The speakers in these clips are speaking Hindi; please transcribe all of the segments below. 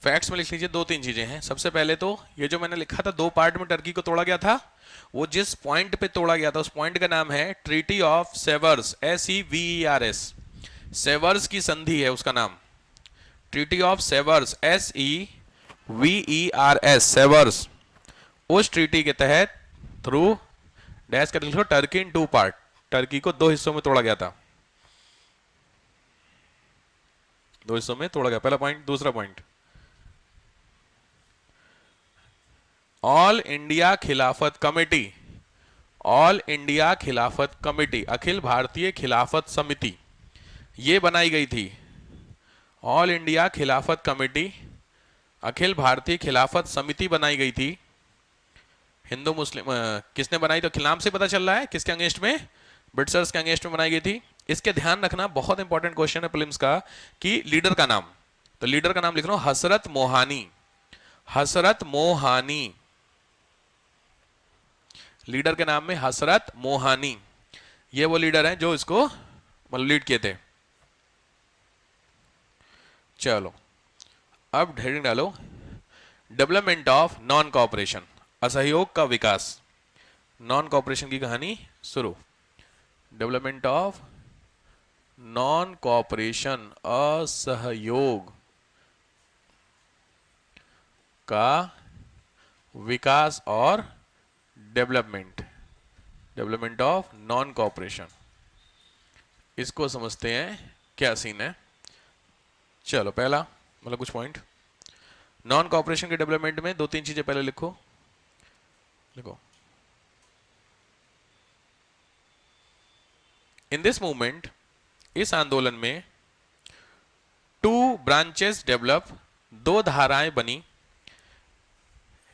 फैक्ट्स में लिख लीजिए, दो तीन चीजें हैं। सबसे पहले तो ये जो मैंने लिखा था, दो पार्ट में टर्की को तोड़ा गया था, वो जिस पॉइंट पे तोड़ा गया था उस पॉइंट का नाम है treaty of Sevres, SEVERS। Sevres की संधि है उसका नाम, treaty of Sevres, SEVERS, Sevres. उस ट्रीटी के तहत थ्रू डैश कर लिखो Turkey into part, Turkey को दो हिस्सों में तोड़ा गया था, दो हिस्सों में तोड़ा गया, पहला पॉइंट। दूसरा पॉइंट, ऑल इंडिया खिलाफत कमेटी, ऑल इंडिया खिलाफत कमेटी, अखिल भारतीय खिलाफत समिति, ये बनाई गई थी। ऑल इंडिया खिलाफत कमेटी, अखिल भारतीय खिलाफत समिति बनाई गई थी। हिंदू मुस्लिम किसने बनाई, तो नाम से पता चल रहा है किसके अगेंस्ट में, ब्रिटिशर्स के अगेंस्ट में बनाई गई थी। इसके ध्यान रखना, बहुत इंपॉर्टेंट क्वेश्चन है प्रीलिम्स का, कि लीडर का नाम, तो लीडर का नाम लिख रहा हूं, हसरत मोहानी, हसरत मोहानी, लीडर के नाम में हसरत मोहानी, ये वो लीडर हैं जो इसको मतलब लीड किए थे। चलो अब हेडिंग डालो, डेवलपमेंट ऑफ नॉन कॉपरेशन, असहयोग का विकास। नॉन कॉपरेशन की कहानी शुरू, डेवलपमेंट ऑफ नॉन कॉपरेशन, असहयोग का विकास और development, development of non cooperation, इसको समझते हैं क्या सीन है। चलो पहला मतलब कुछ पॉइंट, नॉन कॉपरेशन के डेवलपमेंट में दो तीन चीजें पहले लिखो, लिखो, इन दिस मूवमेंट, इस आंदोलन में, टू ब्रांचेस डेवलप, दो धाराएं बनी।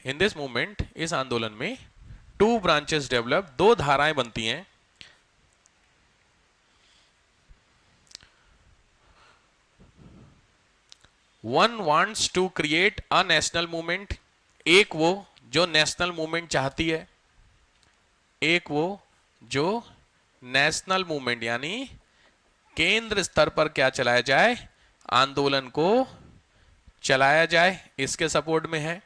इन दिस मूवमेंट, इस आंदोलन में टू ब्रांचेस डेवलप, दो धाराएं बनती हैं। One wants to create a national movement, एक वो जो नेशनल मूवमेंट चाहती है, एक वो जो नेशनल मूवमेंट यानी केंद्र स्तर पर क्या चलाया जाए, आंदोलन को चलाया जाए, इसके सपोर्ट में है।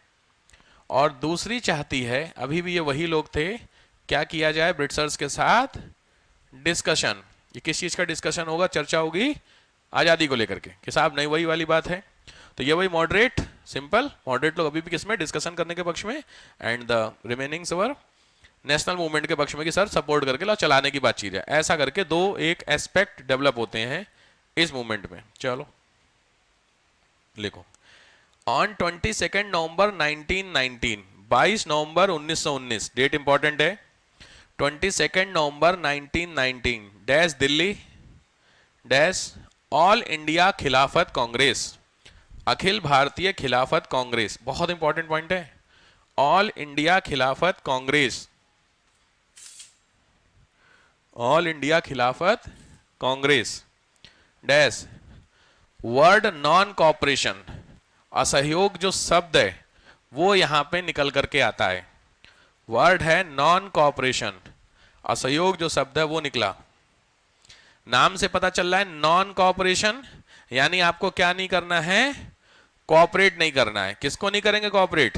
और दूसरी चाहती है, अभी भी ये वही लोग थे, क्या किया जाए, ब्रिटिशर्स के साथ डिस्कशन। ये किस चीज का डिस्कशन होगा, चर्चा होगी आजादी को लेकर के, कि साहब नहीं वही वाली बात है। तो ये वही मॉडरेट, सिंपल मॉडरेट लोग अभी भी किसमें, डिस्कशन करने के पक्ष में, एंड द रिमेनिंग सवर नेशनल मूवमेंट के पक्ष में, कि सर सपोर्ट करके ला, चलाने की बातचीत है। ऐसा करके दो एक एस्पेक्ट डेवलप होते हैं इस मूवमेंट में। चलो लिखो, on 22 November 1919, 22 November 1919, date important है, 22 November 1919, dash Delhi, dash all India Khilafat Congress, अखिल भारतीय खिलाफत कांग्रेस, बहुत इंपॉर्टेंट पॉइंट है, all India Khilafat Congress, all India Khilafat Congress, dash word non cooperation, असहयोग जो शब्द है वो यहां पे निकल करके आता है, वर्ड है नॉन कॉपरेशन, असहयोग जो शब्द है वो निकला। नाम से पता चल रहा है नॉन कॉपरेशन, यानी आपको क्या नहीं करना है, कॉपरेट नहीं करना है। किसको नहीं करेंगे कॉपरेट,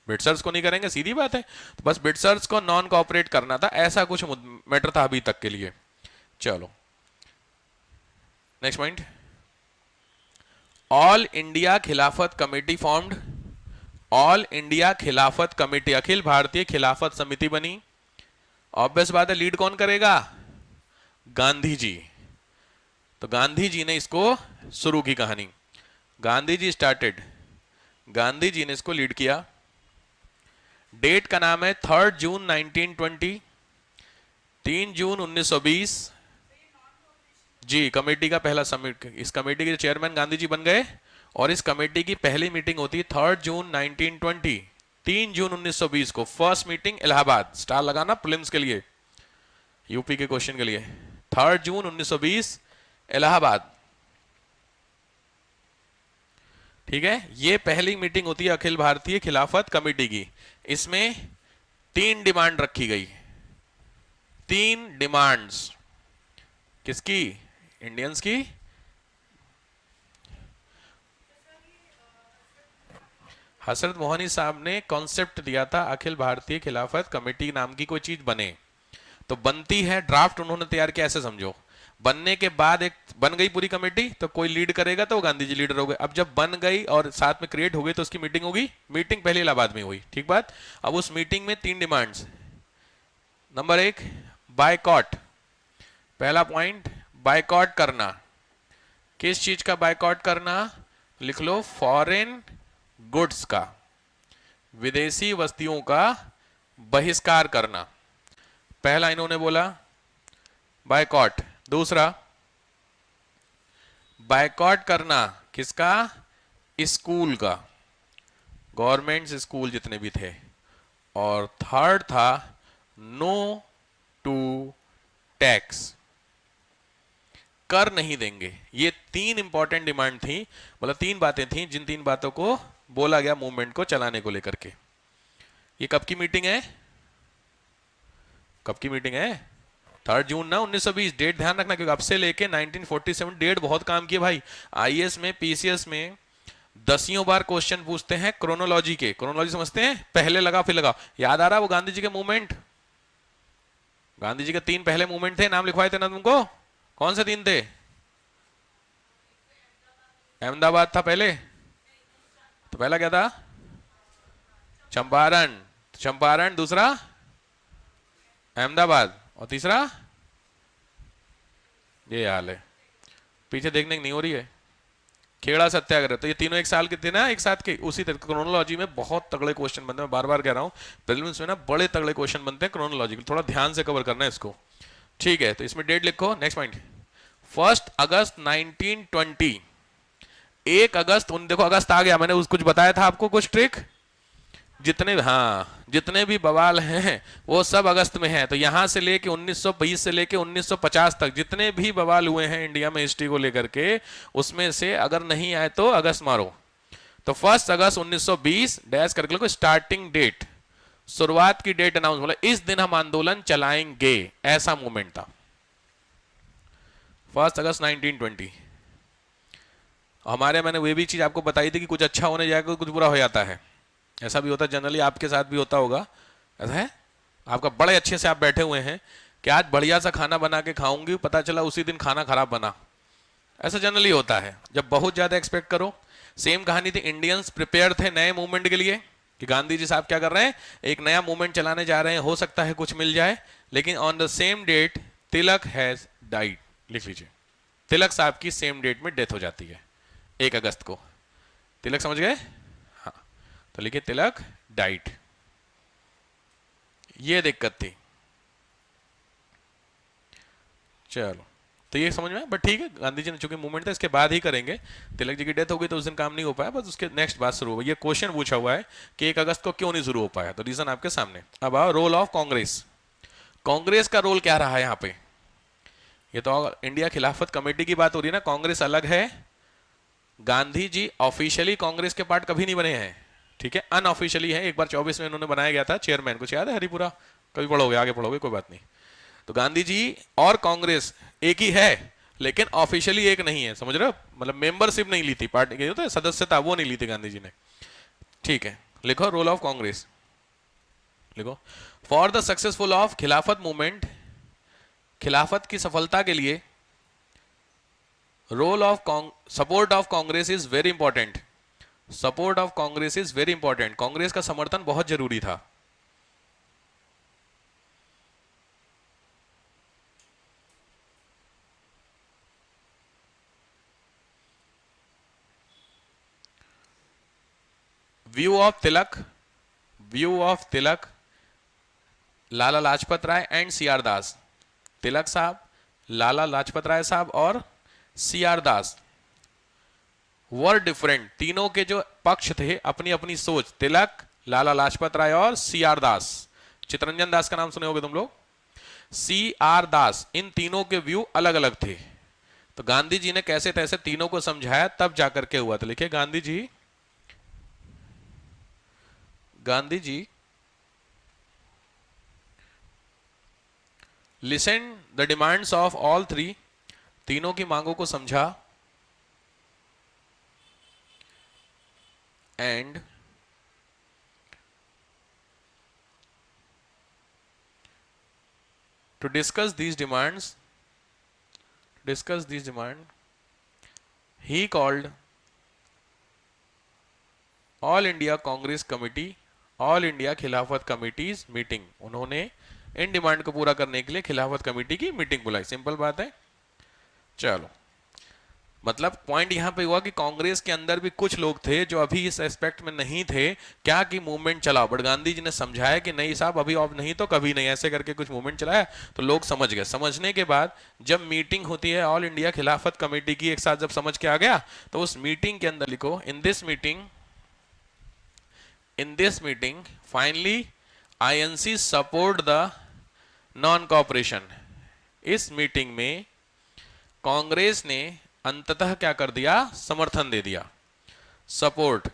ब्रिटिशर्स को नहीं करेंगे, सीधी बात है। तो बस ब्रिटिशर्स को नॉन कॉपरेट करना था, ऐसा कुछ मैटर था अभी तक के लिए। चलो नेक्स्ट पॉइंट, ऑल इंडिया खिलाफत कमेटी फॉर्म्ड, ऑल इंडिया खिलाफत कमेटी, अखिल भारतीय खिलाफत समिति बनी। ऑब्वियस बात है, लीड कौन करेगा, गांधी जी। तो गांधी जी ने इसको शुरू की कहानी, गांधी जी स्टार्टेड, गांधी जी ने इसको लीड किया। डेट का नाम है 3 जून 1920, 3 जून 1920 जी। कमेटी का पहला समिट, इस कमेटी के चेयरमैन गांधी जी बन गए, और इस कमेटी की पहली मीटिंग होती है 3 जून 1920, 3 जून 1920 को। फर्स्ट मीटिंग इलाहाबाद, स्टार लगाना प्रीलिम्स के लिए, यूपी के क्वेश्चन के लिए, 3 जून 1920 इलाहाबाद, ठीक है। ये पहली मीटिंग होती है अखिल भारतीय खिलाफत कमेटी की। इसमें तीन डिमांड रखी गई, तीन डिमांड्स, किसकी, इंडियंस की। हजरत मोहनी साहब ने कॉन्सेप्ट दिया था अखिल भारतीय खिलाफत कमेटी नाम की कोई चीज बने, तो बनती है, ड्राफ्ट उन्होंने तैयार किया, ऐसे समझो। बनने के बाद एक बन गई पूरी कमेटी, तो कोई लीड करेगा तो वो गांधी जी लीडर हो गए। अब जब बन गई और साथ में क्रिएट हो गई तो उसकी मीटिंग होगी। मीटिंग पहले इलाहाबाद में हुई, ठीक बात। अब उस मीटिंग में 3 डिमांड्स। नंबर 1 बायकॉट, पहला पॉइंट बायकॉट करना। किस चीज का बायकॉट करना? लिख लो, फॉरेन गुड्स का, विदेशी वस्तुओं का बहिष्कार करना। पहला इन्होंने बोला बायकॉट। दूसरा बायकॉट करना किसका? स्कूल का, गवर्नमेंट स्कूल जितने भी थे। और थर्ड था नो टू टैक्स, कर नहीं देंगे। ये 3 इंपॉर्टेंट डिमांड थी, मतलब 3 बातें थी जिन 3 बातों को बोला गया मूवमेंट को चलाने को लेकर के। ये कब की मीटिंग है? कब की मीटिंग है? 3 जून ना 1920। डेट ध्यान रखना, क्योंकि अब से लेके 1947 डेट बहुत काम की है भाई। आईएएस में, पीसीएस में 10 बार क्वेश्चन पूछते हैं क्रोनोलॉजी के। क्रोनोलॉजी समझते हैं? पहले लगा फिर लगा। याद आ रहा वो गांधी जी के मूवमेंट? गांधी जी के 3 पहले मूवमेंट थे, नाम लिखवाए थे ना तुमको? कौन से 3 थे? अहमदाबाद था पहले, तो पहला क्या था? चंपारण। चंपारण, दूसरा अहमदाबाद, और तीसरा ये हाल है। पीछे देखने की नहीं हो रही है। खेड़ा सत्याग्रह। तो ये तीनों एक साल के थे ना, एक साथ के। उसी तरह क्रोनोलॉजी में बहुत तगड़े क्वेश्चन बनते हैं, मैं बार बार कह रहा हूँ, प्रीलिम्स में ना बड़े तगड़े क्वेश्चन बनते हैं क्रोनोलॉजी के। थोड़ा ध्यान से कवर करना है इसको, ठीक है। तो इसमें डेट लिखो। नेक्स्ट पॉइंट 1 अगस्त 1920। 1 अगस्त, उन देखो अगस्त आ गया, मैंने कुछ बताया था आपको, कुछ ट्रिक। जितने, हाँ, जितने भी बवाल हैं वो सब अगस्त में हैं। तो यहां से लेके 1920 से लेके 1950 तक जितने भी बवाल हुए हैं इंडिया में हिस्ट्री को लेकर के, उसमें से अगर नहीं आए तो अगस्त मारो। तो 1 अगस्त 1920 डैश करके लिखो स्टार्टिंग डेट, शुरुआत की डेट अनाउंस, मतलब इस दिन हम आंदोलन चलाएंगे, ऐसा मूवमेंट था। 1 अगस्त 1920। हमारे, मैंने वे भी चीज आपको बताई थी कि कुछ अच्छा होने जाएगा कुछ बुरा हो जाता है। ऐसा भी होता है जनरली, आपके साथ भी होता होगा। ऐसा है आपका, बड़े अच्छे से आप बैठे हुए हैं कि आज बढ़िया सा खाना बना के खाऊंगी, पता चला उसी दिन खाना खराब बना। ऐसा जनरली होता है जब बहुत ज्यादा एक्सपेक्ट करो। सेम कहानी थी, इंडियंस प्रिपेयर थे नए मूवमेंट के लिए कि गांधी जी साहब क्या कर रहे हैं, एक नया मूवमेंट चलाने जा रहे हैं, हो सकता है कुछ मिल जाए। लेकिन on the same date Tilak has died. लिख लीजिए, तिलक साहब की सेम डेट में डेथ हो जाती है, 1 अगस्त को। तिलक समझ गए? हाँ, तो लिखिए तिलक डाइट। ये दिक्कत थी। चलो, तो ये समझ में आया। बट ठीक है, गांधी जी ने चूंकि मूवमेंट था इसके बाद ही करेंगे। तिलक जी की डेथ हो गई तो उस दिन काम नहीं हो पाया, बस उसके नेक्स्ट बात शुरू हो गई। ये क्वेश्चन पूछा हुआ है कि 1 अगस्त को क्यों नहीं शुरू हो पाया, तो रीजन आपके सामने। अब आओ रोल ऑफ कांग्रेस। कांग्रेस का रोल क्या रहा है यहाँ पे? ये तो इंडिया खिलाफत कमेटी की बात हो रही है ना, कांग्रेस अलग है। गांधी जी ऑफिशियली कांग्रेस के पार्ट कभी नहीं बने हैं, ठीक है, अनऑफिशियली है। एक बार 24 में इन्होंने बनाया गया था चेयरमैन, कुछ याद है? हरिपुरा, कभी पढ़ोगे, आगे पढ़ोगे, कोई बात नहीं। तो गांधी जी और कांग्रेस एक ही है, लेकिन ऑफिशियली एक नहीं है, समझ रहे हो? मतलब मेंबरशिप नहीं ली थी पार्टी की, होता है सदस्यता, वो नहीं ली थी गांधी जी ने, ठीक है। लिखो रोल ऑफ कांग्रेस, लिखो for the successful of Khilafat movement, Khilafat की सफलता के लिए role of support of Congress is very important. Support of Congress is very important, Congress का समर्थन बहुत जरूरी था। View of Tilak, view of Tilak, Lala Lajpat Rai and C R Das. Tilak साहब, लाला लाजपत राय साहब और सी आर दास वर डिफरेंट। तीनों के जो पक्ष थे अपनी अपनी सोच, तिलक, लाला लाजपत राय और सी आर दास। चितरंजन दास का नाम सुने होगे तुम लोग, सी आर दास, इन तीनों के व्यू अलग अलग थे। तो गांधी जी ने कैसे तैसे तीनों को समझाया, तब जाकर के हुआ। तो लिखिए Gandhi ji, Gandhi ji listen the demands of all three, तीनों की मांगों को समझा, and To discuss these demands, he called all India Congress committee, all India Khilafat committees meeting. उन्होंने इन डिमांड को पूरा करने के लिए खिलाफत कमेटी की मीटिंग बुलाई। सिंपल बात है। चलो, मतलब पॉइंट यहां पे हुआ कि कांग्रेस के अंदर भी कुछ लोग थे जो अभी इस एस्पेक्ट में नहीं थे, क्या कि मूवमेंट चलाओ, बट गांधी जी ने समझाया कि नहीं साहब, अभी अब नहीं तो कभी नहीं, ऐसे करके कुछ मूवमेंट चलाया तो लोग समझ गए। समझने के बाद जब मीटिंग होती है ऑल इंडिया खिलाफत कमेटी की, एक साथ जब समझ के आ गया, तो उस मीटिंग के अंदर लिखो, in this meeting finally INC support the non cooperation। इस मीटिंग में कांग्रेस ने अंततः क्या कर दिया, समर्थन दे दिया, सपोर्ट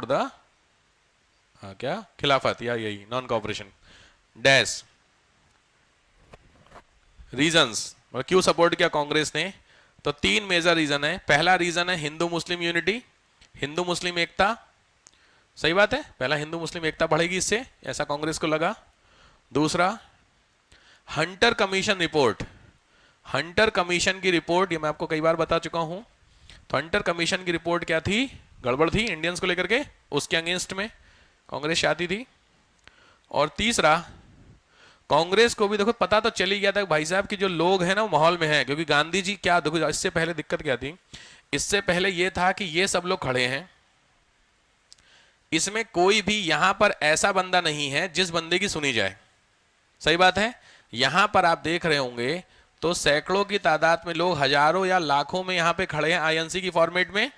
द क्या, खिलाफत या यही नॉन कॉपरेशन डैश रीजंस। क्यों सपोर्ट किया कांग्रेस ने, तो 3 मेजर रीजन है। पहला रीजन है हिंदू मुस्लिम यूनिटी, हिंदू मुस्लिम एकता। सही बात है, पहला हिंदू मुस्लिम एकता बढ़ेगी इससे, ऐसा कांग्रेस को लगा। दूसरा, Hunter commission report. Hunter commission की रिपोर्ट, ये मैं आपको कई बार बता चुका हूं। तो हंटर कमीशन की रिपोर्ट क्या थी, गड़बड़ थी इंडियंस को लेकर के, उसके अगेंस्ट में कांग्रेस चाहती थी। और तीसरा, कांग्रेस को भी देखो पता तो चल ही गया था भाई साहब कि जो लोग हैं ना वो माहौल में हैं, क्योंकि गांधी जी क्या, देखो इससे पहले दिक्कत क्या थी, इससे पहले ये था कि ये सब लोग खड़े हैं, इसमें कोई भी यहां पर ऐसा बंदा नहीं है जिस बंदे की सुनी जाए। सही बात है। यहां पर आप देख रहे होंगे तो सैकड़ों की तादाद में लोग, हजारों या लाखों में यहां पे खड़े हैं आईएनसी की फॉर्मेट में।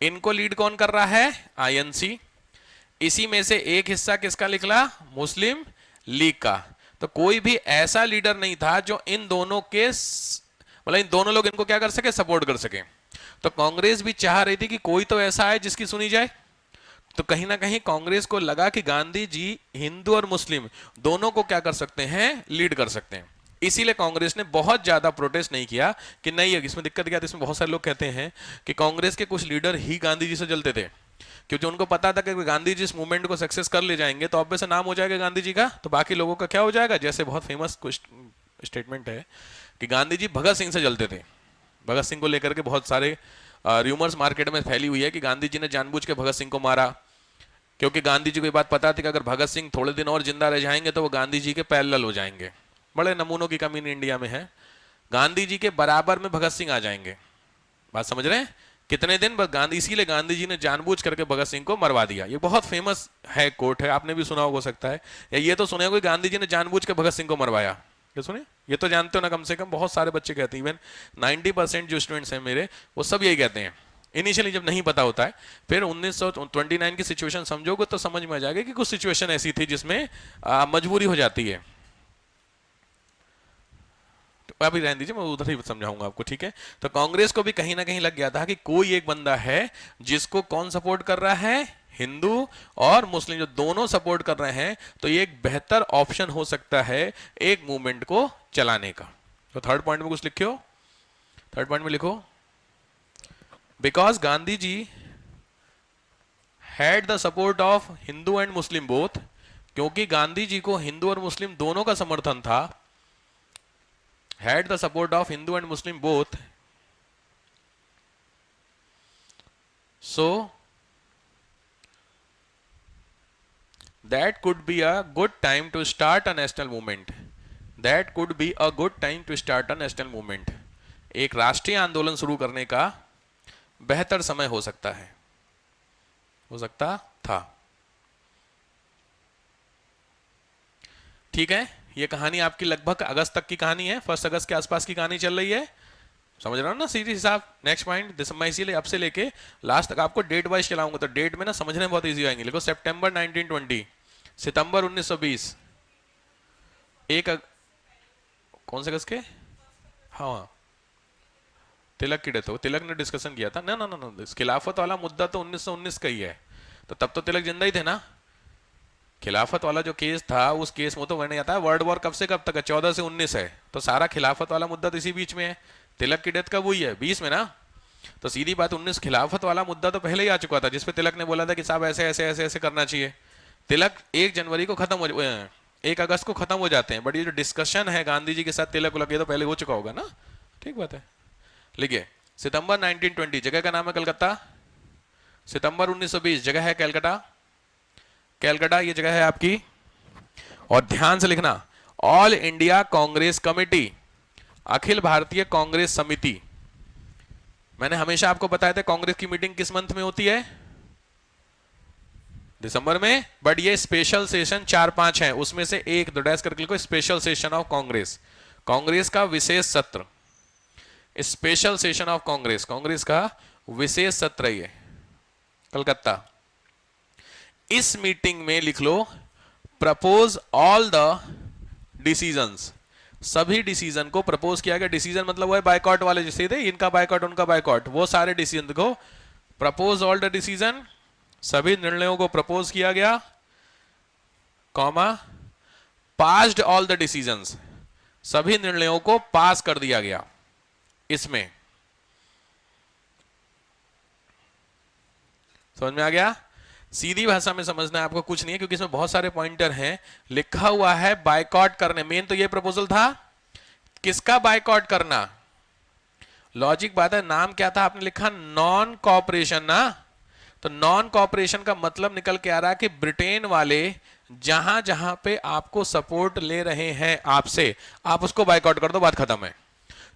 इनको लीड कौन कर रहा है, आईएनसी। इसी में से एक हिस्सा किसका निकला, मुस्लिम लीग का। तो कोई भी ऐसा लीडर नहीं था जो इन दोनों के, मतलब इन दोनों लोग इनको क्या कर सके, सपोर्ट कर सके। तो कांग्रेस भी चाह रही थी कि कोई तो ऐसा है जिसकी सुनी जाए। तो कहीं ना कहीं कांग्रेस को लगा कि गांधी जी हिंदू और मुस्लिम दोनों को क्या कर सकते हैं, लीड कर सकते हैं। इसीलिए कांग्रेस ने बहुत ज्यादा प्रोटेस्ट नहीं किया कि नहीं, इसमें दिक्कत क्या थी, इसमें बहुत सारे लोग कहते हैं कि कांग्रेस के कुछ लीडर ही गांधी जी से जलते थे, क्योंकि उनको पता था कि गांधी जी इस मूवमेंट को सक्सेस कर ले जाएंगे तो ऑब्वियस नाम हो जाएगा गांधी जी का, तो बाकी लोगों का क्या हो जाएगा। जैसे बहुत फेमस स्टेटमेंट है कि गांधी जी भगत सिंह से जलते थे। भगत सिंह को लेकर के बहुत सारे र्यूमर्स मार्केट में फैली हुई है कि गांधी जी ने जानबूझ के भगत सिंह को मारा, क्योंकि गांधी जी को ये बात पता थी कि अगर भगत सिंह थोड़े दिन और जिंदा रह जाएंगे तो वो गांधी जी के पैरेलल हो जाएंगे। बड़े नमूनों की कमी इंडिया में है, गांधी जी के बराबर में भगत सिंह आ जाएंगे। बात समझ रहे हैं, कितने दिन बस गांधी, इसीलिए गांधी जी ने जानबूझ करके भगत सिंह को मरवा दिया। ये बहुत फेमस है, कोट है, आपने भी सुना हो सकता है, या ये तो सुने होगा गांधी जी ने जानबूझ के भगत सिंह को मरवाया। ये सुने, ये तो जानते हो ना, कम से कम बहुत सारे बच्चे कहते हैं, इवन 90% जो स्टूडेंट्स हैं मेरे, वो सब यही कहते हैं। इनिशियली जब नहीं पता होता है, फिर 1929 की सिचुएशन समझोगे तो समझ में आ जाएगा कि कुछ सिचुएशन ऐसी थी जिसमें मजबूरी हो जाती है। तो अभी रहने दीजिए, मैं उधर ही समझाऊंगा आपको, ठीक है। तो कांग्रेस को भी कहीं ना कहीं लग गया था कि कोई एक बंदा है जिसको कौन सपोर्ट कर रहा है, हिंदू और मुस्लिम जो दोनों सपोर्ट कर रहे हैं, तो ये एक बेहतर ऑप्शन हो सकता है एक मूवमेंट को चलाने का। तो थर्ड पॉइंट में कुछ लिखियो, थर्ड पॉइंट में लिखो, because Gandhi ji had the support of Hindu and Muslim both, क्योंकि गांधी जी को हिंदू और मुस्लिम दोनों का समर्थन था। had the support of Hindu and Muslim both, so that could be a good time to start a national movement, that could be a good time to start a national movement। एक राष्ट्रीय आंदोलन शुरू करने का बेहतर समय हो सकता है, हो सकता था। ठीक है, ये कहानी आपकी लगभग अगस्त तक की कहानी है, 1 अगस्त के आसपास की कहानी चल रही है, समझ रहे हो ना सीरीज हिसाब। नेक्स्ट पॉइंट दिसंबर, इसीलिए अब से लेके लास्ट तक आपको डेट वाइज चलाऊंगा, तो डेट में ना समझने बहुत इजी आएंगे। देखो सितंबर 1920, सितंबर 1920, कौन से अगस्त के, हाँ तिलक की डेथ हो, तिलक ने डिस्कशन किया था ना ना ना ना, खिलाफत वाला मुद्दा तो 1919 का ही है, तो तब तो तिलक जिंदा ही थे ना। खिलाफत वाला जो केस था, उस केस में तो कहने जाता है वर्ल्ड वॉर कब से कब तक है, 14 से 19 है, तो सारा खिलाफत वाला मुद्दा तो इसी बीच में है। तिलक की डेथ कब हुई है, 20 में ना, तो सीधी बात 19 खिलाफत वाला मुद्दा तो पहले ही आ चुका था, जिसपे तिलक ने बोला था कि साहब ऐसे ऐसे ऐसे ऐसे करना चाहिए। तिलक 1 जनवरी को खत्म हो 1 अगस्त को खत्म हो जाते हैं, बट ये जो डिस्कशन है गांधी जी के साथ तिलक उलक, ये तो पहले हो चुका होगा ना। ठीक बात है। लिखिए, सितंबर 1920 जगह का नाम है कलकत्ता, सितंबर 1920 जगह है कैलकाटा, कैलकाटा ये जगह है आपकी। और ध्यान से लिखना, ऑल इंडिया कांग्रेस कमेटी, अखिल भारतीय कांग्रेस समिति। मैंने हमेशा आपको बताया था कांग्रेस की मीटिंग किस मंथ में होती है, दिसंबर में, बट ये स्पेशल सेशन 4-5 है, उसमें से एक दो डैश करके लिखो, special session of Congress, Congress का विशेष सत्र, special session of Congress, Congress का विशेष सत्र ये कलकत्ता। इस मीटिंग में लिख लो, प्रपोज ऑल द डिसीजंस, सभी डिसीजन को प्रपोज किया गया। डिसीजन मतलब वो है बायकॉट वाले, जैसे थे इनका बायकॉट उनका बायकॉट, वो सारे डिसीजन को प्रपोज ऑल द डिसीजन, सभी निर्णयों को प्रपोज किया गया, comma passed all the decisions, सभी निर्णयों को पास कर दिया गया। इसमें समझ में आ गया, सीधी भाषा में समझना है आपको, कुछ नहीं है क्योंकि इसमें बहुत सारे पॉइंटर हैं। लिखा हुआ है बायकॉट करने, मेन तो ये प्रपोजल था, किसका बायकॉट करना, लॉजिक बात है। नाम क्या था आपने लिखा, नॉन कॉपरेशन ना, तो नॉन कॉपरेशन का मतलब निकल के आ रहा है कि ब्रिटेन वाले जहां जहां पे आपको सपोर्ट ले रहे हैं आपसे, आप उसको बायकॉट कर दो, बात खत्म है।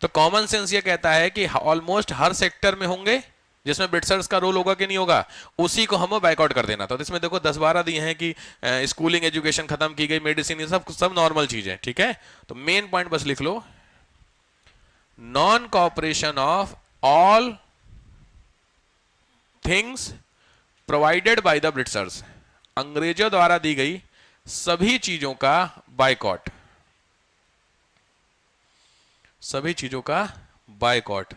तो कॉमन सेंस ये कहता है कि ऑलमोस्ट हर सेक्टर में होंगे जिसमें ब्रिटिशर्स का रोल होगा कि नहीं होगा, उसी को हमें बायकॉट कर देना। तो इसमें देखो 10-12 दिए हैं कि स्कूलिंग एजुकेशन खत्म की गई, मेडिसिन, ये सब सब नॉर्मल चीज है। ठीक है, तो मेन पॉइंट बस लिख लो, non cooperation of all things provided by the Britishers, अंग्रेजों द्वारा दी गई सभी चीजों का बायकॉट, सभी चीजों का बायकॉट।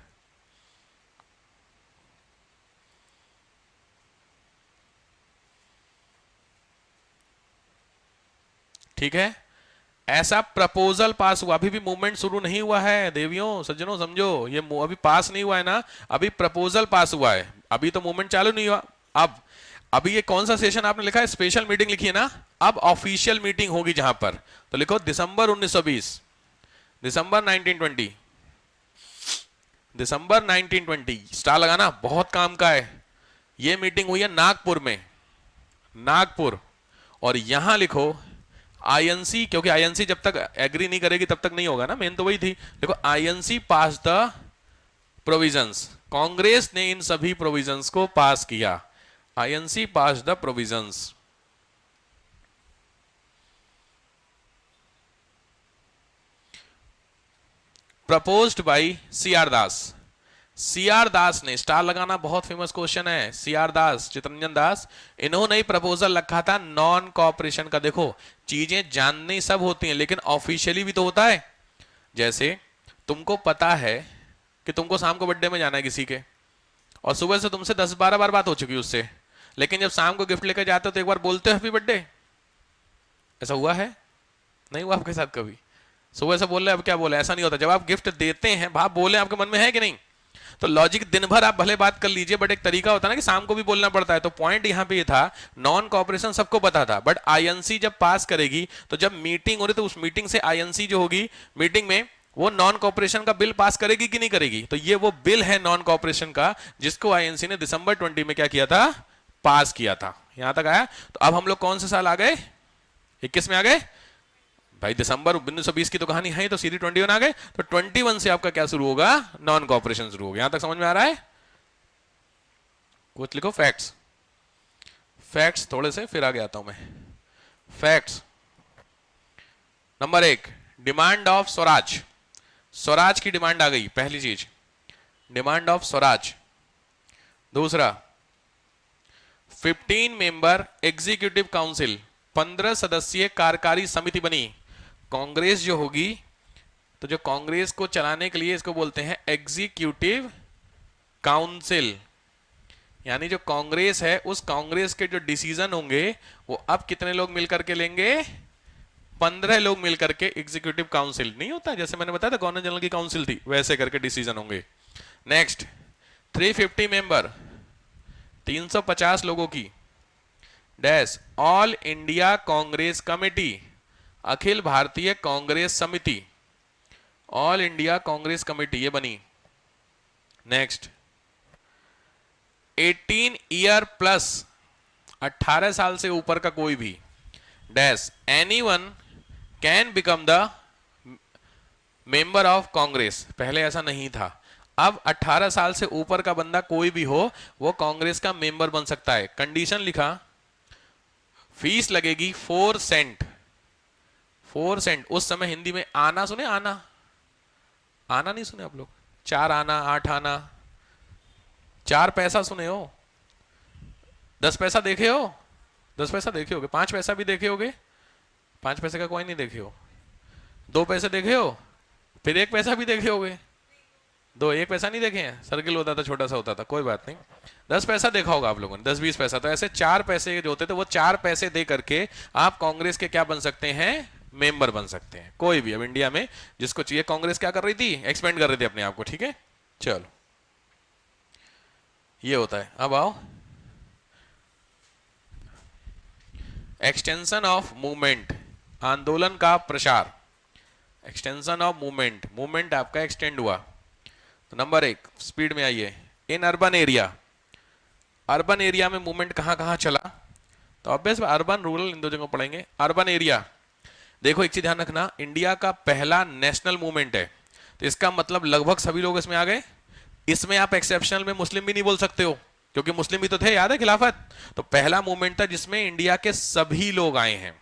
ठीक है, ऐसा प्रपोजल पास हुआ, अभी भी मूवमेंट शुरू नहीं हुआ है देवियों सज्जनों, समझो ये अभी पास नहीं हुआ है ना, अभी प्रपोजल पास हुआ है, अभी तो मूवमेंट चालू नहीं हुआ। अब अभी ये कौन सा सेशन आपने लिखा है, स्पेशल मीटिंग लिखी है ना, अब ऑफिशियल मीटिंग होगी जहां पर, तो लिखो दिसंबर 1920, दिसंबर 1920, दिसंबर 1920 स्टार लगाना, बहुत काम का है। ये मीटिंग हुई है नागपुर में, नागपुर, और यहां लिखो आईएनसी, क्योंकि आईएनसी जब तक एग्री नहीं करेगी तब तक नहीं होगा ना, मेन तो वही थी। देखो INC pass the provisions, Congress ने इन सभी प्रोविजंस को पास किया, INC pass the provisions. Proposed by C R Das, C R Das ने, स्टार लगाना बहुत फेमस क्वेश्चन है, सीआर दास, चितरंजन दास, इन्होंने ही प्रपोजल रखा था नॉन कॉपरेशन का। देखो चीजें जाननी सब होती हैं लेकिन ऑफिशियली भी तो होता है। जैसे तुमको पता है कि तुमको शाम को बर्थडे में जाना है किसी के, और सुबह से तुमसे 10-12 बार बात हो चुकी है उससे, लेकिन जब शाम को गिफ्ट लेकर जाते हो तो एक बार बोलते हो हैप्पी बर्थडे, ऐसा हुआ है नहीं हुआ आपके साथ कभी? सुबह से बोल रहे अब क्या बोले, ऐसा नहीं होता। जब आप गिफ्ट देते हैं भाप बोले आपके मन में है कि नहीं, तो लॉजिक दिन भर आप भले बात कर लीजिए, बट एक तरीका होता है ना कि शाम को भी बोलना पड़ता है। तो पॉइंट यहां पे ये था, नॉन कॉपरेशन सबको पता था, बट आईएनसी जब पास करेगी, तो जब मीटिंग हो रही तो उस मीटिंग से आईएनसी जो होगी मीटिंग में, वो नॉन कॉपरेशन का बिल पास करेगी कि नहीं करेगी। तो ये वो बिल है नॉन कॉपरेशन का, जिसको आईएनसी ने दिसंबर 20 में क्या किया था, पास किया था। यहां तक आया। तो अब हम लोग कौन से साल आ गए, 21 में आ गए भाई। दिसंबर 1920 की तो कहानी है, तो सीधी 21 आ गए। तो 21 से आपका क्या शुरू होगा, नॉन कॉपरेशन शुरू होगा। यहां तक समझ में आ रहा है? कुछ लिखो फैक्ट्स, फैक्ट्स थोड़े से फिर आगे आता हूं मैं। Facts number 1, demand of Swaraj, Swaraj की डिमांड आ गई, पहली चीज डिमांड ऑफ स्वराज। दूसरा 15 मेंबर एग्जीक्यूटिव काउंसिल, 15 सदस्यीय कार्यकारी समिति बनी। कांग्रेस जो होगी, तो जो कांग्रेस को चलाने के लिए इसको बोलते हैं एग्जीक्यूटिव काउंसिल, यानी जो कांग्रेस है उस कांग्रेस के जो डिसीजन होंगे वो अब कितने लोग मिलकर के लेंगे, 15 लोग मिलकर के। एग्जीक्यूटिव काउंसिल नहीं होता जैसे मैंने बताया था गवर्नर जनरल की काउंसिल थी, वैसे करके डिसीजन होंगे। नेक्स्ट 350 मेंबर, 350 लोगों की dash all India Congress committee, अखिल भारतीय कांग्रेस समिति, ऑल इंडिया कांग्रेस कमेटी ये बनी। नेक्स्ट 18 ईयर प्लस, 18 साल से ऊपर का कोई भी, dash anyone can become the member of Congress. पहले ऐसा नहीं था, अब 18 साल से ऊपर का बंदा कोई भी हो वो कांग्रेस का मेंबर बन सकता है। कंडीशन लिखा, फीस लगेगी 4 सेंट। 4 सेंट उस समय हिंदी में आना सुने, आना, आना नहीं सुने आप लोग? 4 आना, 8 आना, 4 पैसा सुने हो? 10 पैसा देखे हो? 10 पैसा देखे होगे, 5 पैसा भी देखे होगे, 5 पैसे का कॉइन नहीं देखे हो? 2 पैसे देखे हो? फिर 1 पैसा भी देखे होगे? 1 पैसा नहीं देखे हैं? सर्किल होता था, छोटा सा होता था, कोई बात नहीं। 10 पैसा देखा होगा आप लोगों ने, 10-20 पैसा। तो ऐसे 4 पैसे जो होते थे वो 4 पैसे दे करके आप कांग्रेस के क्या बन सकते हैं? मेंबर बन सकते हैं। कोई भी अब इंडिया में जिसको चाहिए। कांग्रेस क्या कर रही थी? एक्सपेंड कर रही थी अपने आप को। ठीक है, चलो ये होता है। अब आओ एक्सटेंशन ऑफ मूवमेंट, आंदोलन का प्रसार। एक्सटेंशन ऑफ मूवमेंट, मूवमेंट आपका एक्सटेंड हुआ। तो नंबर 1 स्पीड में आइए। In urban area, urban area में मूवमेंट कहां कहां चला? तो ऑब्वियस अर्बन रूरल इन दो जगह पढ़ेंगे। अर्बन एरिया देखो, एक चीज ध्यान रखना, इंडिया का पहला नेशनल मूवमेंट है, तो इसका मतलब लगभग सभी लोग इसमें आ गए। इसमें आप एक्सेप्शनल में मुस्लिम भी नहीं बोल सकते हो, क्योंकि मुस्लिम भी तो थे, याद है खिलाफत। तो पहला मूवमेंट था जिसमें इंडिया के सभी लोग आए हैं।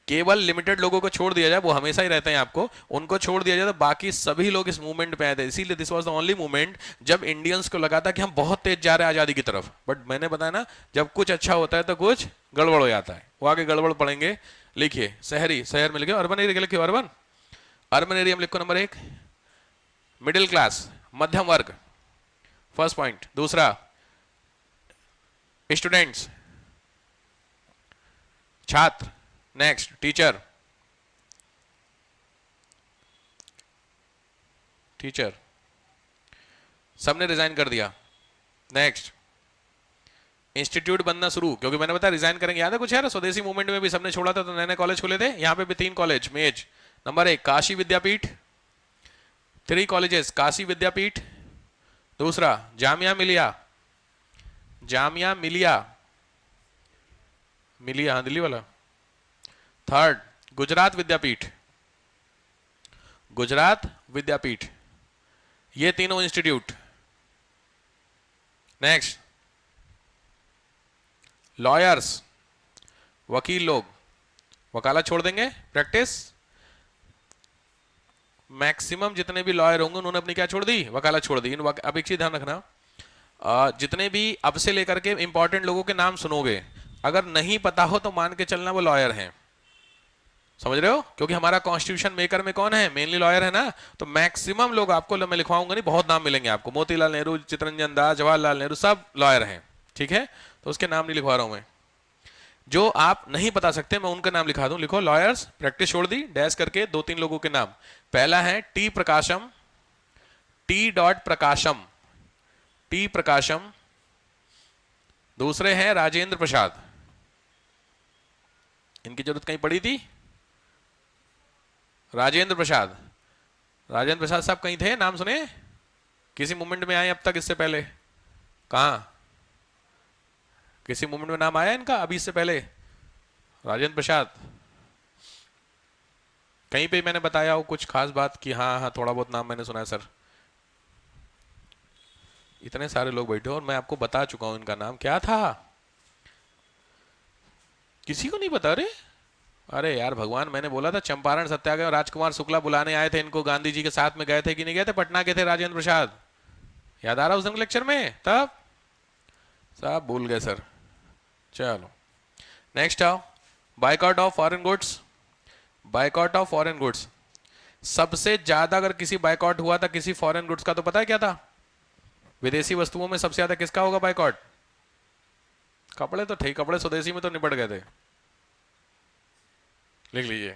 केवल लिमिटेड लोगों को छोड़ दिया जाए, वो हमेशा ही रहते हैं आपको, उनको छोड़ दिया जाए तो बाकी सभी लोग इस मूवमेंट पे आए थे। इसीलिए this was the only movement जब इंडियंस को लगा था कि हम बहुत तेज जा रहे हैं आजादी की तरफ। बट मैंने बताया ना, जब कुछ अच्छा होता है तो कुछ गड़बड़ हो जाता है। वो आगे गड़बड़ पढ़ेंगे। लिखिए शहरी, शहर में लिखिए। अर्बन एरिया लिखिए, अर्बन, अर्बन एरिया में लिखो नंबर 1 मिडिल क्लास, मध्यम वर्ग, फर्स्ट पॉइंट। दूसरा स्टूडेंट्स, छात्र। नेक्स्ट टीचर, टीचर सबने रिजाइन कर दिया। नेक्स्ट इंस्टीट्यूट बनना शुरू, क्योंकि मैंने बताया रिजाइन करेंगे। याद है कुछ यार, स्वदेशी मूवमेंट में भी सबने छोड़ा था तो नए नए कॉलेज खुले थे। यहां पे भी 3 कॉलेज मेज। नंबर 1 काशी विद्यापीठ, 3 कॉलेजेस काशी विद्यापीठ। दूसरा जामिया मिलिया, जामिया मिलिया, मिलिया हाँ दिल्ली वाला। थर्ड गुजरात विद्यापीठ, गुजरात विद्यापीठ। ये तीनों इंस्टीट्यूट। नेक्स्ट लॉयर्स, वकील लोग, वकालत छोड़ देंगे, प्रैक्टिस। मैक्सिमम जितने भी लॉयर होंगे उन्होंने अपनी क्या छोड़ दी? वकालत छोड़ दी। अब एक चीज ध्यान रखना, जितने भी अब से लेकर के इंपॉर्टेंट लोगों के नाम सुनोगे, अगर नहीं पता हो तो मान के चलना वो लॉयर हैं। समझ रहे हो? क्योंकि हमारा कॉन्स्टिट्यूशन मेकर में कौन है? मेनली लॉयर है ना। तो मैक्सिमम लोग आपको, मैं लिखवाऊंगा नहीं, बहुत नाम मिलेंगे आपको। मोतीलाल नेहरू, चित्तरंजन दास, जवाहरलाल नेहरू, सब लॉयर हैं। ठीक है, तो उसके नाम नहीं लिखवा रहा हूं मैं। जो आप नहीं बता सकते मैं उनका नाम लिखा दूं। लिखो लॉयर्स, प्रैक्टिस छोड़ दी, डैश करके 2-3 लोगों के नाम। पहला है टी प्रकाशम, टी डॉट प्रकाशम, टी प्रकाशम। दूसरे हैं राजेंद्र प्रसाद। इनकी जरूरत कहीं पड़ी थी? राजेंद्र प्रसाद, राजेंद्र प्रसाद साहब कहीं थे? नाम सुने? किसी मूवमेंट में आए अब तक? इससे पहले कहां किसी मूवमेंट में नाम आया इनका अभी इससे पहले? राजेंद्र प्रसाद कहीं पे मैंने बताया हो कुछ खास बात कि हाँ हाँ थोड़ा बहुत नाम मैंने सुना है सर? इतने सारे लोग बैठे और मैं आपको बता चुका हूं इनका नाम क्या था। किसी को नहीं पता रे? अरे यार भगवान, मैंने बोला था चंपारण सत्याग्रह राजकुमार शुक्ला बुलाने आए थे इनको, गांधी जी के साथ में गए थे कि नहीं गए थे? पटना के थे राजेंद्र प्रसाद, याद आ रहा उस दिन लेक्चर में? तब सब भूल गए सर। चलो नेक्स्ट आओ, boycott of foreign goods, boycott of foreign goods. सबसे ज्यादा अगर किसी बाइकआउट हुआ था किसी फॉरेन गुड्स का, तो पता है क्या था? विदेशी वस्तुओं में सबसे ज्यादा किसका होगा बाइकआउट? कपड़े तो थे, कपड़े स्वदेशी में तो निपट गए थे। लिख लीजिए,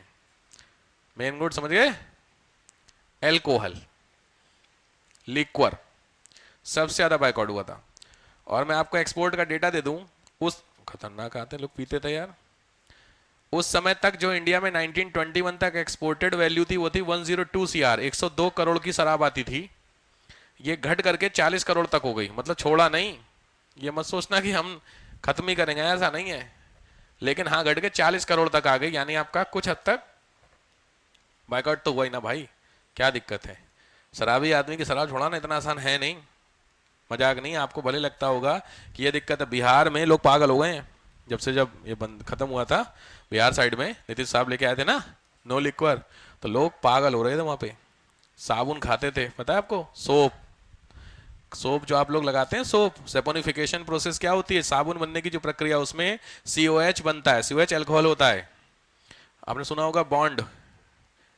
मेन गुड समझ गए? एल्कोहल, लिक्वर, सबसे ज्यादा बाइकआउट हुआ था। और मैं आपको एक्सपोर्ट का डेटा दे दूं, उस खतरनाक आते लोग, पीते थे यार। उस समय तक जो इंडिया में 1921 तक एक्सपोर्टेड वैल्यू थी वो थी 102 सीआर, 102 करोड़ की शराब आती थी। ये घट करके 40 करोड़ तक हो गई, मतलब छोड़ा नहीं। ये मत सोचना कि हम खत्म ही करेंगे, ऐसा नहीं है। लेकिन हाँ घट के 40 करोड़ तक आ गई, यानी आपका कुछ हद तक बाइकआउट तो हुआ ही ना भाई। क्या दिक्कत है? शराबी आदमी की शराब छोड़ाना इतना आसान है नहीं, मजाक नहीं। आपको भले लगता होगा कि ये दिक्कत है, बिहार में लोग पागल हो गए हैं जब ये बंद खत्म हुआ था। बिहार साइड में नीतीश साहब लेके आए थे ना नो लिक्वर, तो लोग पागल हो रहे थे वहां पे। साबुन खाते थे, पता है आपको? सोप, सोप जो आप लोग लगाते हैं, सोप सेपोनिफिकेशन प्रोसेस क्या होती है? साबुन बनने की जो प्रक्रिया, उसमें COH बनता है। COH अल्कोहल होता है। आपने सुना होगा बॉन्ड,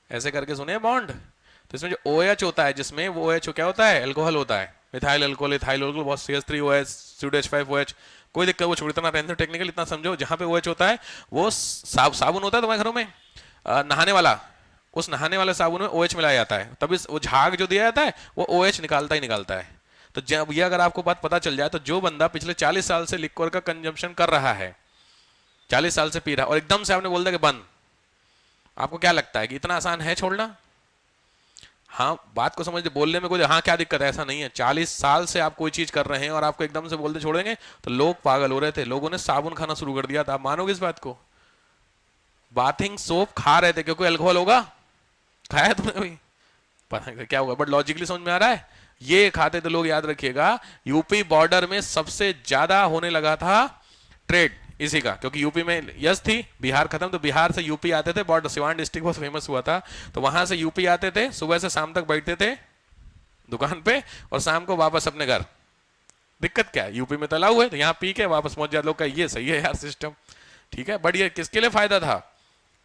ऐसे करके सुने हैं बॉन्ड। तो इसमें जो OH होता है, जिसमें वो OH क्या होता है? अल्कोहल होता है। मिथाइल अल्कोहल, इथाइल अल्कोहल, बहुत CH3OH, SUDH5OH, कोई दिक्कत वो छोड़, इतना टेंशन टेक्निकल इतना समझो। जहां पे OH होता है वो साबुन होता है तुम्हारे घरों में, नहाने वाला, उस नहाने वाले साबुन में OH मिलाया जाता है, तभी वो झाग जो दिया जाता है वो OH निकालता ही निकालता है। तो जब ये अगर आपको बात पता चल जाए, तो जो बंदा पिछले 40 साल से लिक्वर का कंजम्पशन कर रहा है, 40 साल से पी रहा है, और एकदम से आपने बोल दिया कि बंद, आपको क्या लगता है कि इतना आसान है छोड़ना? हाँ, बात को समझते, बोलने में कोई हाँ क्या दिक्कत है, ऐसा नहीं है। 40 साल से आप कोई चीज कर रहे हैं और आपको एकदम से बोलते छोड़ेंगे, तो लोग पागल हो रहे थे। लोगों ने साबुन खाना शुरू कर दिया था। आप मानोगे इस बात को? बाथिंग सोप खा रहे थे क्योंकि अल्कोहल होगा। खाया तुमने कभी? पता नहीं क्या होगा, बट लॉजिकली समझ में आ रहा है। ये खाते थे लोग, याद रखिएगा। यूपी बॉर्डर में सबसे ज्यादा होने लगा था ट्रेड इसी का, क्योंकि यूपी में यस थी, बिहार खत्म, तो बिहार से यूपी आते थे। बॉर्डर सिवान डिस्ट्रिक्ट बहुत फेमस हुआ था, तो वहां से यूपी आते थे, सुबह से शाम तक बैठते थे दुकान पे, और शाम को वापस अपने घर। दिक्कत क्या है? यूपी में तला हुआ है, तो यहाँ पी के वापस पहुंच जाते लोग का। ये सही है यार सिस्टम, ठीक है। बट ये किसके लिए फायदा था?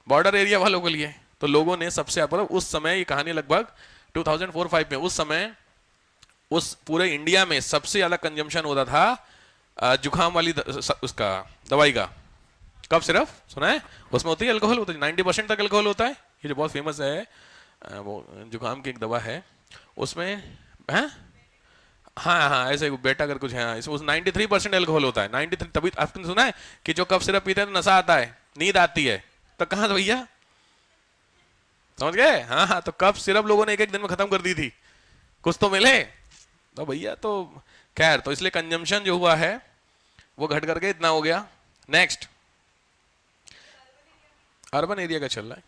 बॉर्डर एरिया वालों के लिए। तो लोगों ने सबसे मतलब उस समय, ये कहानी लगभग 2004-5 में, उस समय उस पूरे इंडिया में सबसे ज्यादा कंजम्पशन होता था जुकाम वाली उसका दवाई का। कफ सिरप सुना है? उसमें होती है अल्कोहल, होता है 90% तक अल्कोहल होता है। ये जो बहुत फेमस है, वो जुकाम की एक दवा है, उसमें है। हाँ हाँ, ऐसे बेटा अगर कुछ है, इसमें 93% अल्कोहल होता है। 93, तभी आपने सुना है कि जो कफ सिरप पीते हैं तो नशा आता है, नींद आती है। तो कहाँ था भैया? समझ गए? हाँ हाँ, तो कफ सिरप लोगों ने एक एक दिन में खत्म कर दी थी, कुछ तो मिले। तो भैया तो खैर, तो इसलिए कंजम्पशन जो हुआ है वो घट करके इतना हो गया। नेक्स्ट, अर्बन एरिया का चल रहा है।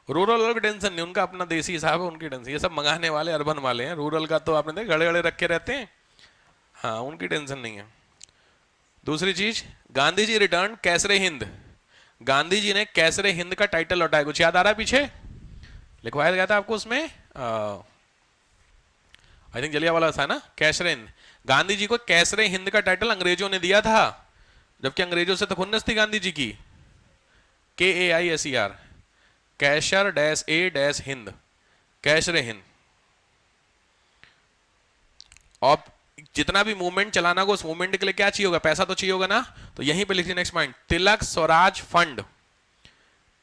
रूरल वालों की टेंशन नहीं, उनका अपना देसी हिसाब है, उनकी टेंशन। ये सब मंगाने वाले अर्बन वाले हैं, रूरल का तो आपने देखा गड़े गड़े रखे रहते हैं। हाँ, उनकी टेंशन नहीं है। दूसरी चीज, गांधी जी रिटर्न कैसरे हिंद। गांधी जी ने कैसरे हिंद का टाइटल लौटाया, कुछ याद आ रहा है पीछे? लिखवाया गया था आपको उसमें, आई थिंक जलियांवाला था ना, कैसरे हिंद। गांधी जी को कैसरे हिंद का टाइटल अंग्रेजों ने दिया था, जबकि अंग्रेजों से तो खुन्नस थी गांधी जी की। KAISER, कैशर डैश ए डैश हिंद, कैशरे हिंद। और जितना भी मूवमेंट चलाना होगा, उस मूवमेंट के लिए क्या चाहिए होगा? पैसा तो चाहिए होगा ना। तो यहीं पे लिखिए नेक्स्ट पॉइंट, तिलक स्वराज फंड।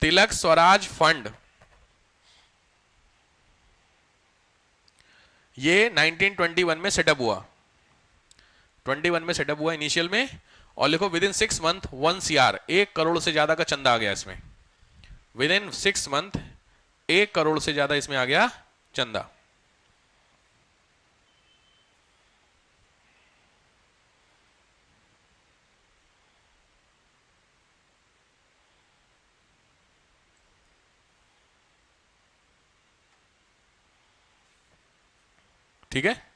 तिलक स्वराज फंड, ये 1921 में सेटअप हुआ। 21 में सेटअप हुआ इनिशियल में, और लिखो with in 6 month 1 CR, 1 crore से ज्यादा का चंदा आ गया इसमें। विद इन 6 मंथ 1 करोड़ से ज्यादा इसमें आ गया चंदा। ठीक है।